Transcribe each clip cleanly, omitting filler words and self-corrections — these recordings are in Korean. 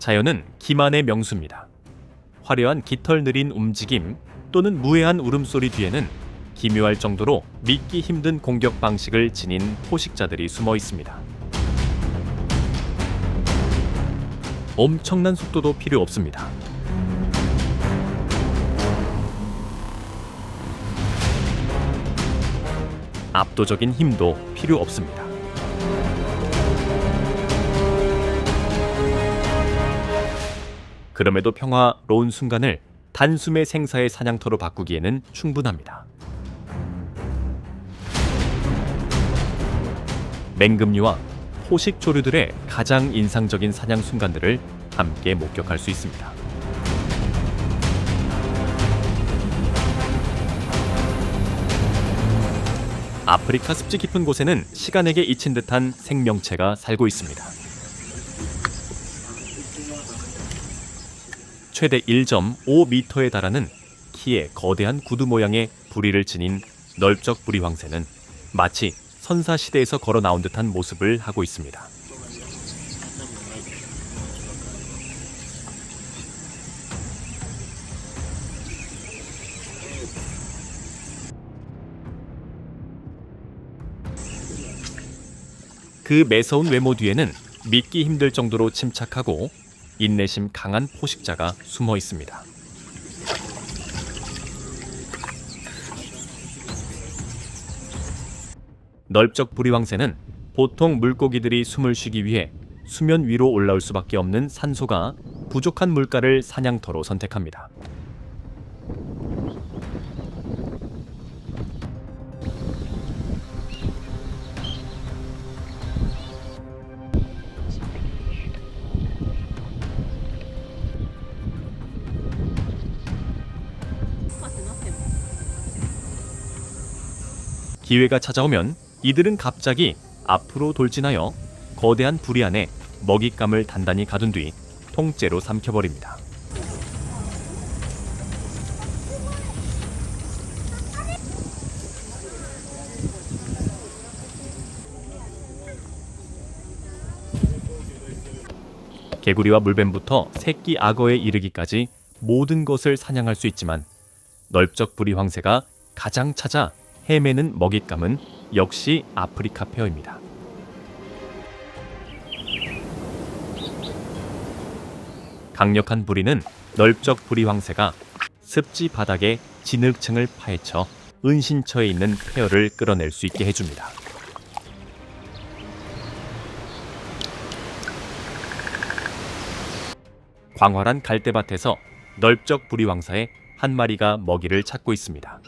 자연은 기만의 명수입니다. 화려한 깃털 느린 움직임 또는 무해한 울음소리 뒤에는 기묘할 정도로 믿기 힘든 공격 방식을 지닌 포식자들이 숨어 있습니다. 엄청난 속도도 필요 없습니다. 압도적인 힘도 필요 없습니다. 그럼에도 평화로운 순간을 단숨에 생사의 사냥터로 바꾸기에는 충분합니다. 맹금류와 포식 조류들의 가장 인상적인 사냥 순간들을 함께 목격할 수 있습니다. 아프리카 습지 깊은 곳에는 시간에게 잊힌 듯한 생명체가 살고 있습니다. 최대 1.5m에 달하는 키에 거대한 구두 모양의 부리를 지닌 넓적 부리 황새는 마치 선사시대에서 걸어 나온 듯한 모습을 하고 있습니다. 그 매서운 외모 뒤에는 믿기 힘들 정도로 침착하고 인내심 강한 포식자가 숨어 있습니다. 넓적 부리왕새는 보통 물고기들이 숨을 쉬기 위해 수면 위로 올라올 수밖에 없는 산소가 부족한 물가를 사냥터로 선택합니다. 기회가 찾아오면 이들은 갑자기 앞으로 돌진하여 거대한 부리 안에 먹잇감을 단단히 가둔 뒤 통째로 삼켜버립니다. 개구리와 물뱀부터 새끼 악어에 이르기까지 모든 것을 사냥할 수 있지만 넓적 부리 황새가 가장 찾아 헤매는 먹잇감은 역시 아프리카 페어입니다. 강력한 부리는 넓적 부리 황새가 습지 바닥에 진흙층을 파헤쳐 은신처에 있는 페어를 끌어낼 수 있게 해줍니다. 광활한 갈대밭에서 넓적 부리 황새의 한 마리가 먹이를 찾고 있습니다.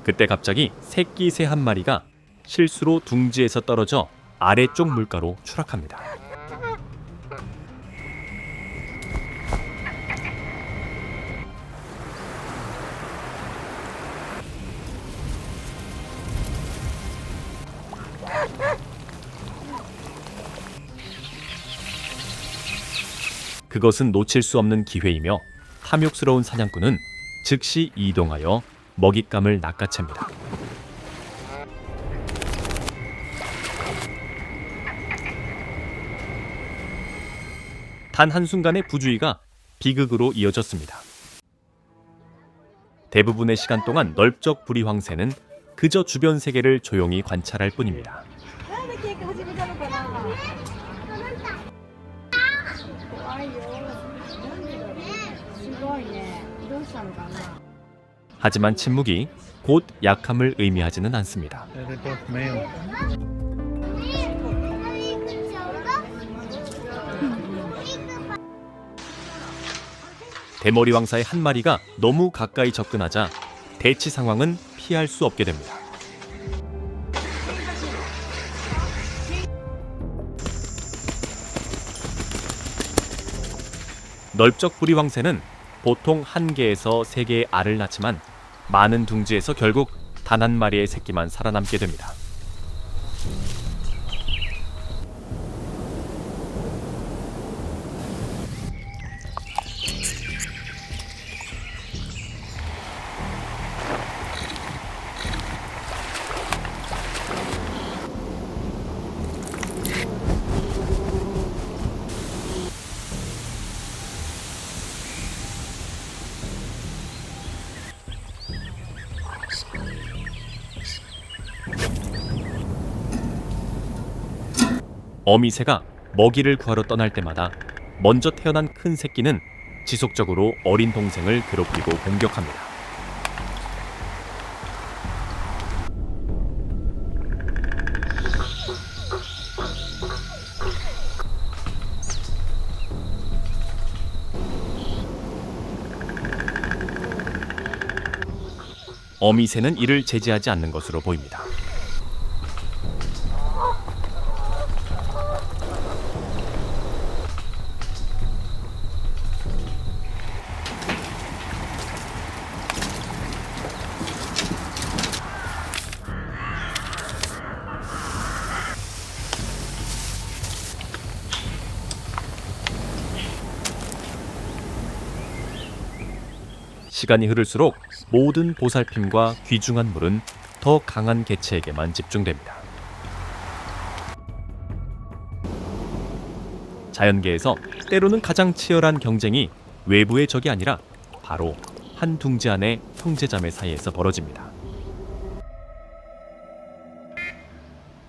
그때 갑자기 새끼 새 한 마리가 실수로 둥지에서 떨어져 아래쪽 물가로 추락합니다. 그것은 놓칠 수 없는 기회이며 탐욕스러운 사냥꾼은 즉시 이동하여 먹잇감을 낚아챕니다. 단 한순간의 부주의가 비극으로 이어졌습니다. 대부분의 시간 동안 넓적 부리 황새는 그저 주변 세계를 조용히 관찰할 뿐입니다. 하지만 침묵이 곧 약함을 의미하지는 않습니다. 대머리 왕사의 한 마리가 너무 가까이 접근하자 대치 상황은 피할 수 없게 됩니다. 넓적 부리 황새는 보통 1개에서 3개의 알을 낳지만 많은 둥지에서 결국 단 한 마리의 새끼만 살아남게 됩니다. 어미새가 먹이를 구하러 떠날 때마다 먼저 태어난 큰 새끼는 지속적으로 어린 동생을 괴롭히고 공격합니다. 어미새는 이를 제지하지 않는 것으로 보입니다. 시간이 흐를수록 모든 보살핌과 귀중한 물은 더 강한 개체에게만 집중됩니다. 자연계에서 때로는 가장 치열한 경쟁이 외부의 적이 아니라 바로 한 둥지 안의 형제자매 사이에서 벌어집니다.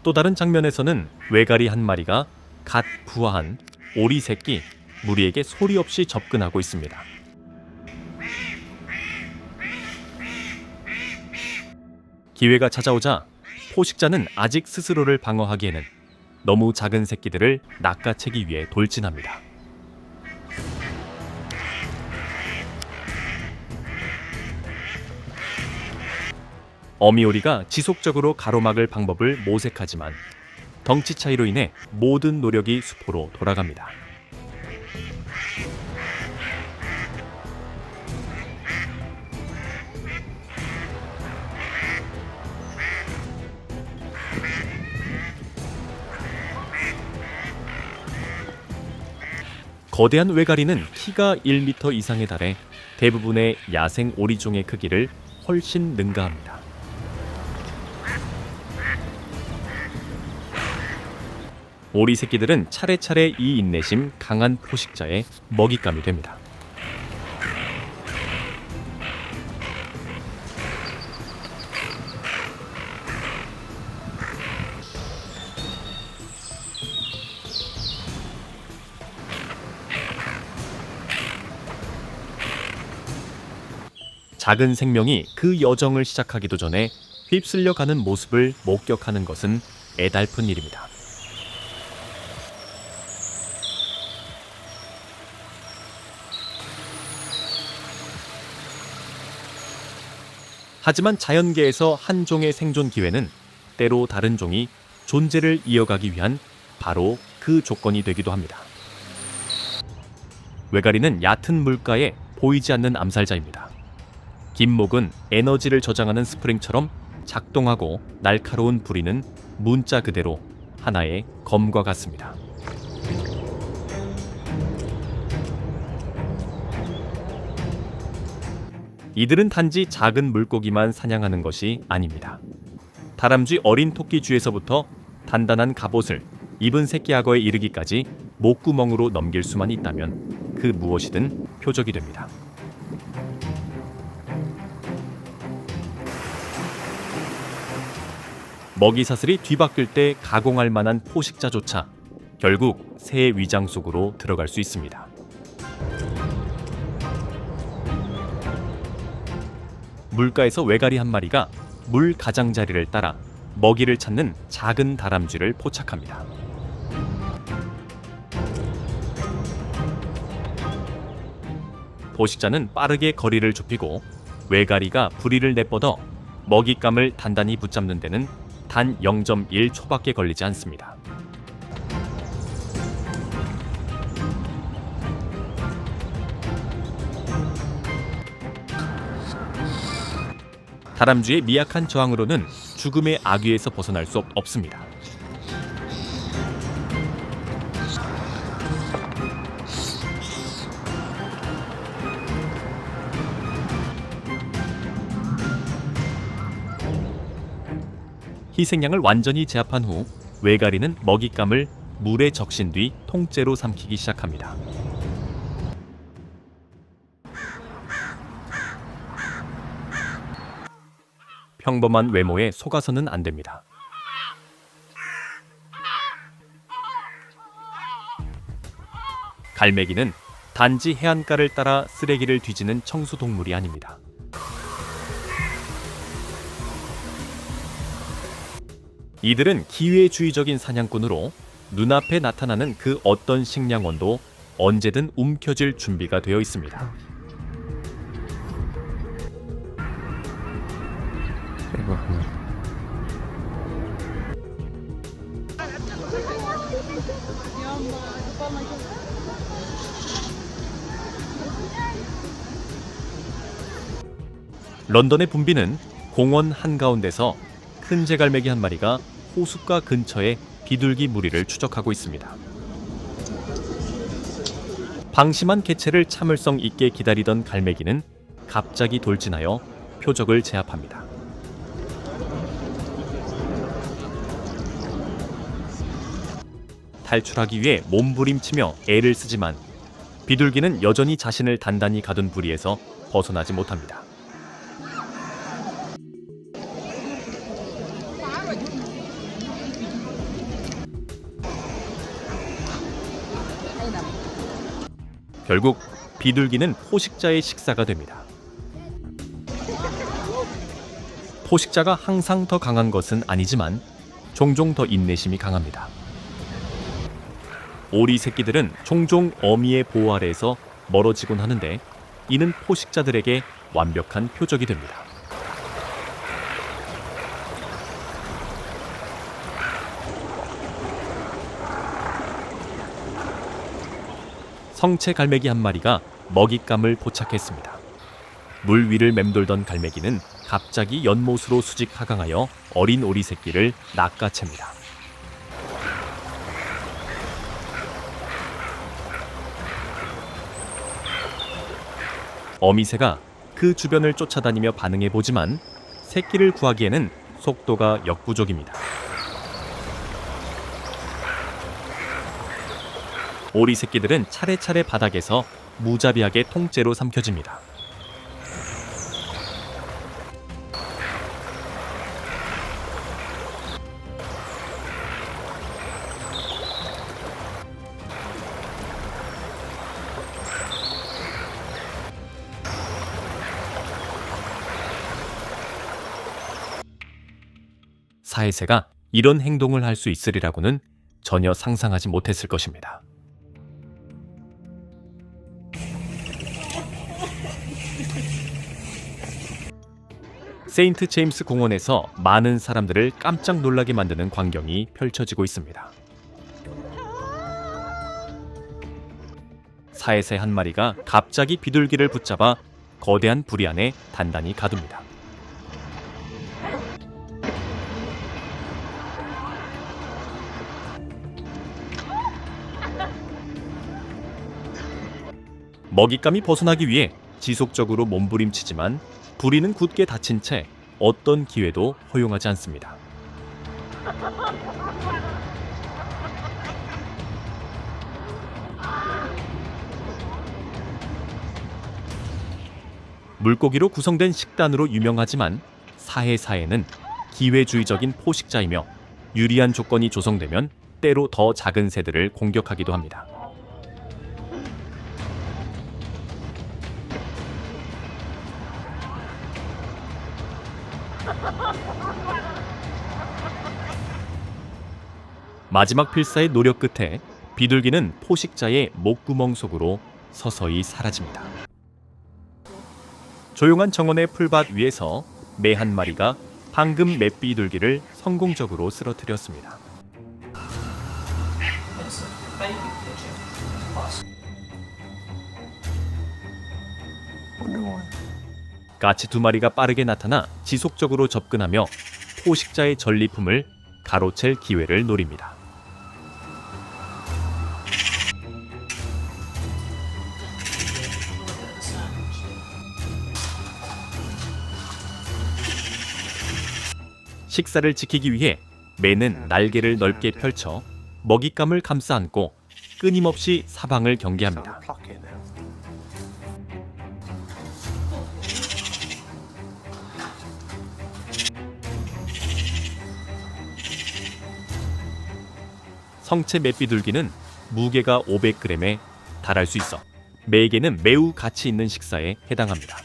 또 다른 장면에서는 외가리 한 마리가 갓 부화한 오리 새끼 무리에게 소리 없이 접근하고 있습니다. 기회가 찾아오자 포식자는 아직 스스로를 방어하기에는 너무 작은 새끼들을 낚아채기 위해 돌진합니다. 어미오리가 지속적으로 가로막을 방법을 모색하지만 덩치 차이로 인해 모든 노력이 수포로 돌아갑니다. 거대한 외가리는 키가 1m 이상에 달해 대부분의 야생 오리종의 크기를 훨씬 능가합니다. 오리 새끼들은 차례차례 이 인내심 강한 포식자의 먹잇감이 됩니다. 작은 생명이 그 여정을 시작하기도 전에 휩쓸려 가는 모습을 목격하는 것은 애달픈 일입니다. 하지만 자연계에서 한 종의 생존 기회는 때로 다른 종이 존재를 이어가기 위한 바로 그 조건이 되기도 합니다. 외가리는 얕은 물가에 보이지 않는 암살자입니다. 긴 목은 에너지를 저장하는 스프링처럼 작동하고 날카로운 부리는 문자 그대로 하나의 검과 같습니다. 이들은 단지 작은 물고기만 사냥하는 것이 아닙니다. 다람쥐 어린 토끼 쥐에서부터 단단한 갑옷을 입은 새끼 악어에 이르기까지 목구멍으로 넘길 수만 있다면 그 무엇이든 표적이 됩니다. 먹이 사슬이 뒤바뀔 때 가공할 만한 포식자조차 결국 새의 위장 속으로 들어갈 수 있습니다. 물가에서 외가리 한 마리가 물 가장자리를 따라 먹이를 찾는 작은 다람쥐를 포착합니다. 포식자는 빠르게 거리를 좁히고 외가리가 부리를 내뻗어 먹잇감을 단단히 붙잡는 데는 단 0.1초밖에 걸리지 않습니다. 다람쥐의 미약한 저항으로는 죽음의 악위에서 벗어날 수 없습니다. 희생양을 완전히 제압한 후 외가리는 먹잇감을 물에 적신 뒤 통째로 삼키기 시작합니다. 평범한 외모에 속아서는 안 됩니다. 갈매기는 단지 해안가를 따라 쓰레기를 뒤지는 청소동물이 아닙니다. 이들은 기회주의적인 사냥꾼으로 눈앞에 나타나는 그 어떤 식량원도 언제든 움켜쥘 준비가 되어 있습니다. 런던의 붐비는 공원 한가운데서 큰 제갈매기 한 마리가 호숫가 근처에 비둘기 무리를 추적하고 있습니다. 방심한 개체를 참을성 있게 기다리던 갈매기는 갑자기 돌진하여 표적을 제압합니다. 탈출하기 위해 몸부림치며 애를 쓰지만 비둘기는 여전히 자신을 단단히 가둔 부리에서 벗어나지 못합니다. 결국 비둘기는 포식자의 식사가 됩니다. 포식자가 항상 더 강한 것은 아니지만 종종 더 인내심이 강합니다. 오리 새끼들은 종종 어미의 보호 아래에서 멀어지곤 하는데 이는 포식자들에게 완벽한 표적이 됩니다. 성체 갈매기 한 마리가 먹잇감을 포착했습니다. 물 위를 맴돌던 갈매기는 갑자기 연못으로 수직 하강하여 어린 오리 새끼를 낚아챕니다. 어미새가 그 주변을 쫓아다니며 반응해보지만 새끼를 구하기에는 속도가 역부족입니다. 오리 새끼들은 차례차례 바닥에서 무자비하게 통째로 삼켜집니다. 사해새가 이런 행동을 할 수 있으리라고는 전혀 상상하지 못했을 것입니다. 세인트 제임스 공원에서 많은 사람들을 깜짝 놀라게 만드는 광경이 펼쳐지고 있습니다. 사해새 한 마리가 갑자기 비둘기를 붙잡아 거대한 부리 안에 단단히 가둡니다. 먹잇감이 벗어나기 위해 지속적으로 몸부림치지만 부리는 굳게 닫힌 채 어떤 기회도 허용하지 않습니다. 물고기로 구성된 식단으로 유명하지만 사해사해는 기회주의적인 포식자이며 유리한 조건이 조성되면 때로 더 작은 새들을 공격하기도 합니다. 마지막 필사의 노력 끝에 비둘기는 포식자의 목구멍 속으로 서서히 사라집니다. 조용한 정원의 풀밭 위에서 매 한 마리가 방금 맷비둘기를 성공적으로 쓰러뜨렸습니다. 까치 두 마리가 빠르게 나타나 지속적으로 접근하며 포식자의 전리품을 가로챌 기회를 노립니다. 식사를 지키기 위해 매는 날개를 넓게 펼쳐 먹잇감을 감싸 안고 끊임없이 사방을 경계합니다. 성체 맷비둘기는 무게가 500g에 달할 수 있어 매에게는 매우 가치 있는 식사에 해당합니다.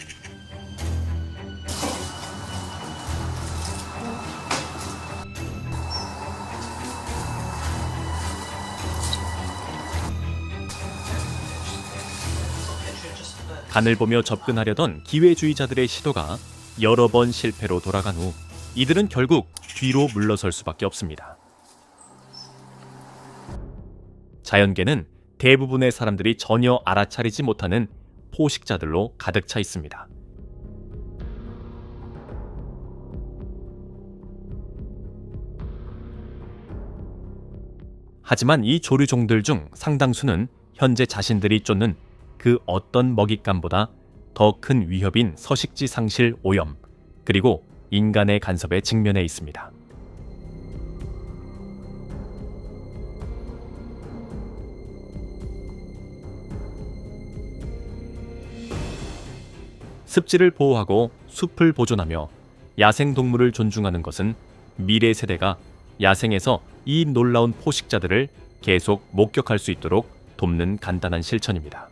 간을 보며 접근하려던 기회주의자들의 시도가 여러 번 실패로 돌아간 후 이들은 결국 뒤로 물러설 수밖에 없습니다. 자연계는 대부분의 사람들이 전혀 알아차리지 못하는 포식자들로 가득 차 있습니다. 하지만 이 조류종들 중 상당수는 현재 자신들이 쫓는 그 어떤 먹잇감보다 더 큰 위협인 서식지 상실 오염, 그리고 인간의 간섭에 직면해 있습니다. 습지를 보호하고 숲을 보존하며 야생동물을 존중하는 것은 미래 세대가 야생에서 이 놀라운 포식자들을 계속 목격할 수 있도록 돕는 간단한 실천입니다.